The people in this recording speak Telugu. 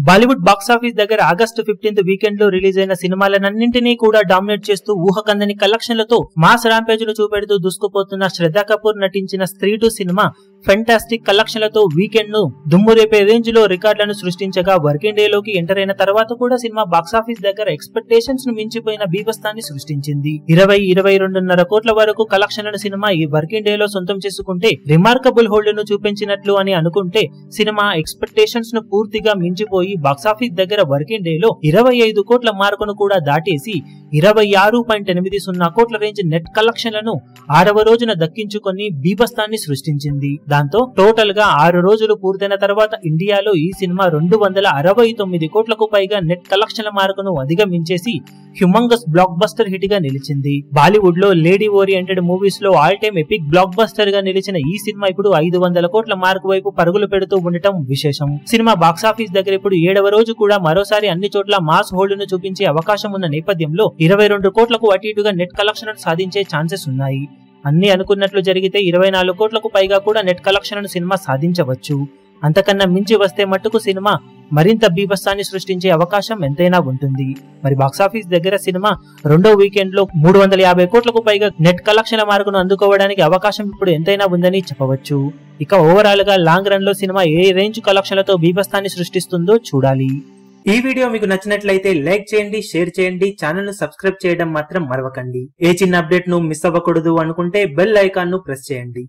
బాలీవుడ్ బాక్సాఫీస్ దగ్గర ఆగస్టు 15 వీకెండ్ లో రిలీజ్ అయిన సినిమాలన్నింటినీ కూడా డామినేట్ చేస్తూ ఊహకందని కలెక్షన్లతో మాస్ ర్యాంపేజ్ ను చూపెడుతూ దూసుకుపోతున్న శ్రద్ధా కపూర్ నటించిన స్త్రీ 2 సినిమా ఫెంటాస్టిక్ కలెక్షన్లతో వీకెండ్ ను దుమ్మురేపే రేంజ్ లో రికార్డులను సృష్టించగా వర్కింగ్ డే లోకి ఎంటర్ అయిన తర్వాత కూడా సినిమా బాక్సాఫీస్ దగ్గర ఎక్స్పెక్టేషన్స్ ను మించిపోయిన బీభత్సాన్ని సృష్టించింది. 22.5 కోట్ల వరకు కలెక్షన్లను సినిమా ఈ వర్కింగ్ డే లో సొంతం చేసుకుంటే రిమార్కబుల్ హోల్డ్ ను చూపించినట్లు అని అనుకుంటే సినిమా ఎక్స్పెక్టేషన్స్ ను పూర్తిగా మించిపోయి బాక్సాఫీస్ దగ్గర వర్కింగ్ డే లో 25 కోట్ల మార్కును కూడా దాటేసి 26.80 కోట్ల రేంజ్ నెట్ కలెక్షన్లను 6వ రోజున దక్కించుకొని బీభత్సాన్ని సృష్టించింది. దాంతో టోటల్ గా 6 రోజులు పూర్తయిన తర్వాత ఇండియాలో ఈ సినిమా 269 కోట్లకు పైగా నెట్ కలెక్షన్ల మార్కును అధిగమించేసి హ్యూమంగస్ బ్లాక్ బస్టర్ హిట్ గా నిలిచింది. బాలీవుడ్ లో లేడీ ఓరియంటెడ్ మూవీస్ లో all time epic blockbuster గా నిలిచిన ఈ సినిమా ఇప్పుడు 500 కోట్ల మార్కు వైపు పరుగులు పెడుతూ ఉండటం విశేషం. సినిమా బాక్సాఫీస్ దగ్గర ఇప్పుడు 7వ రోజు కూడా మరోసారి అన్ని చోట్ల మాస్ హోల్డ్ ను చూపించే అవకాశం ఉన్న నేపథ్యంలో 22 కోట్లకు అటు ఇటుగా నెట్ కలెక్షన్ సాధించే ఛాన్సెస్ ఉన్నాయి. అన్ని అనుకున్నట్లు జరిగితే 24 కోట్లకు పైగా కూడా నెట్ కలెక్షన్ సినిమా సాధించవచ్చు. అంతకన్నా మించి వస్తే మట్టుకు సినిమా మరింత బీభత్సాన్ని సృష్టించే అవకాశం ఎంతైనా ఉంటుంది. మరి బాక్సాఫీస్ దగ్గర సినిమా రెండో వీకెండ్ లో 350 కోట్లకు పైగా నెట్ కలెక్షన్ల మార్కును అందుకోవడానికి అవకాశం ఇప్పుడు ఎంతైనా ఉందని చెప్పవచ్చు. ఇక ఓవరాల్ గా లాంగ్ రన్ లో సినిమా ఏ రేంజ్ కలెక్షన్లతో బీభత్సాన్ని సృష్టిస్తుందో చూడాలి. ఈ వీడియో మీకు నచ్చినట్లయితే లైక్ చేయండి, షేర్ చేయండి, ఛానల్ ను సబ్స్క్రైబ్ చేయడం మాత్రం మరవకండి. ఏ చిన్న అప్డేట్ ను మిస్ అవ్వకూడదు అనుకుంటే బెల్ ఐకాన్ ను ప్రెస్ చేయండి.